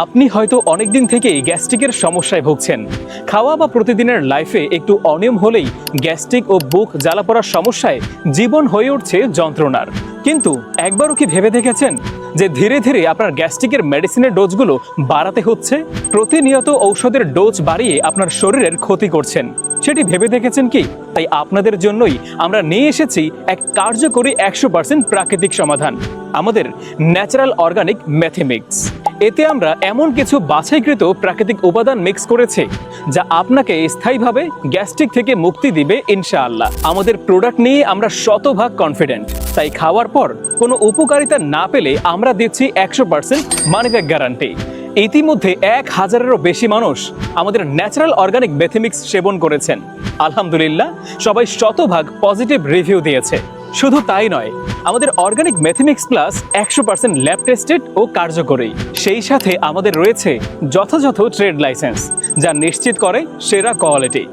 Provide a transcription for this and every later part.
আপনি হয়তো অনেকদিন থেকেই গ্যাস্ট্রিকের সমস্যায় ভুগছেন। খাওয়া বা প্রতিদিনের লাইফে একটু অনিয়ম হলেই গ্যাস্ট্রিক ও বুক জ্বালা পড়ার সমস্যায় জীবন হয়ে উঠছে যন্ত্রণার। কিন্তু একবারও কি ভেবে দেখেছেন যে ধীরে ধীরে আপনার গ্যাস্ট্রিকের মেডিসিনের ডোজগুলো বাড়াতে হচ্ছে? প্রতিনিয়ত ঔষধের ডোজ বাড়িয়ে আপনার শরীরের ক্ষতি করছেন। সেটি ভেবে দেখেছেন কি? তাই আপনাদের জন্যই আমরা নিয়ে এসেছি এক কার্যকরী 100% প্রাকৃতিক সমাধান, আমাদের ন্যাচারাল অর্গানিক ম্যাথিমিক্স। এতে আমরা এমন কিছু বাছাইকৃত প্রাকৃতিক উপাদান মিক্স করেছি যা আপনাকে স্থায়ীভাবে গ্যাস্ট্রিক থেকে মুক্তি দিবে ইনশাআল্লাহ। আমাদের প্রোডাক্ট নিয়ে আমরা শতভাগ কনফিডেন্ট, তাই খাওয়ার পর কোনো উপকারিতা না পেলে আমরা দিচ্ছি 100% মানি ব্যাক গ্যারান্টি। ইতিমধ্যে 1000-এরও বেশি মানুষ আমাদের ন্যাচারাল অর্গানিক মেথিমিক্স সেবন করেছেন। আলহামদুলিল্লাহ, সবাই শতভাগ পজিটিভ রিভিউ দিয়েছে। শুধু তাই নয়, আমাদের অর্গানিক মেথিমিক্স প্লাস 100% ল্যাব টেস্টেড ও কার্যকরী। সেই সাথে আমাদের রয়েছে যথাযথ ট্রেড লাইসেন্স, যা নিশ্চিত করে সেরা কোয়ালিটি।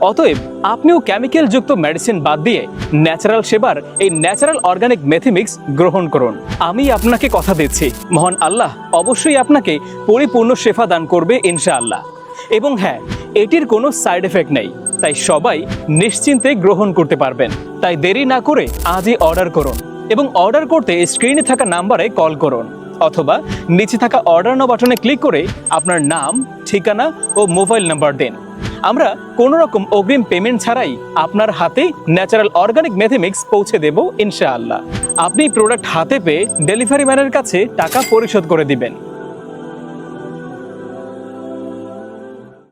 অতএব আপনিও কেমিক্যাল যুক্ত মেডিসিন বাদ দিয়ে ন্যাচারাল সেবার এই ন্যাচারাল অর্গানিক মেথিমিক্স গ্রহণ করুন। আমি আপনাকে কথা দিচ্ছি, মহান আল্লাহ অবশ্যই আপনাকে পরিপূর্ণ শেফা দান করবে ইনশাআল্লাহ। এবং হ্যাঁ, এটির কোনো সাইড এফেক্ট নেই, তাই সবাই নিশ্চিন্তে গ্রহণ করতে পারবেন। তাই দেরি না করে আজই অর্ডার করুন, এবং অর্ডার করতে স্ক্রিনে থাকা নাম্বারে কল করুন, অথবা নিচে থাকা অর্ডার নাও বাটনে ক্লিক করে আপনার নাম, ঠিকানা ও মোবাইল নাম্বার দিন। আমরা কোনো রকম অগ্রিম পেমেন্ট ছাড়াই আপনার হাতে ন্যাচারাল অর্গানিক মেথিমিক্স পৌঁছে দেব ইনশাআল্লাহ। আপনি প্রোডাক্ট হাতে পেয়ে ডেলিভারি ম্যানের কাছে টাকা পরিশোধ করে দিবেন।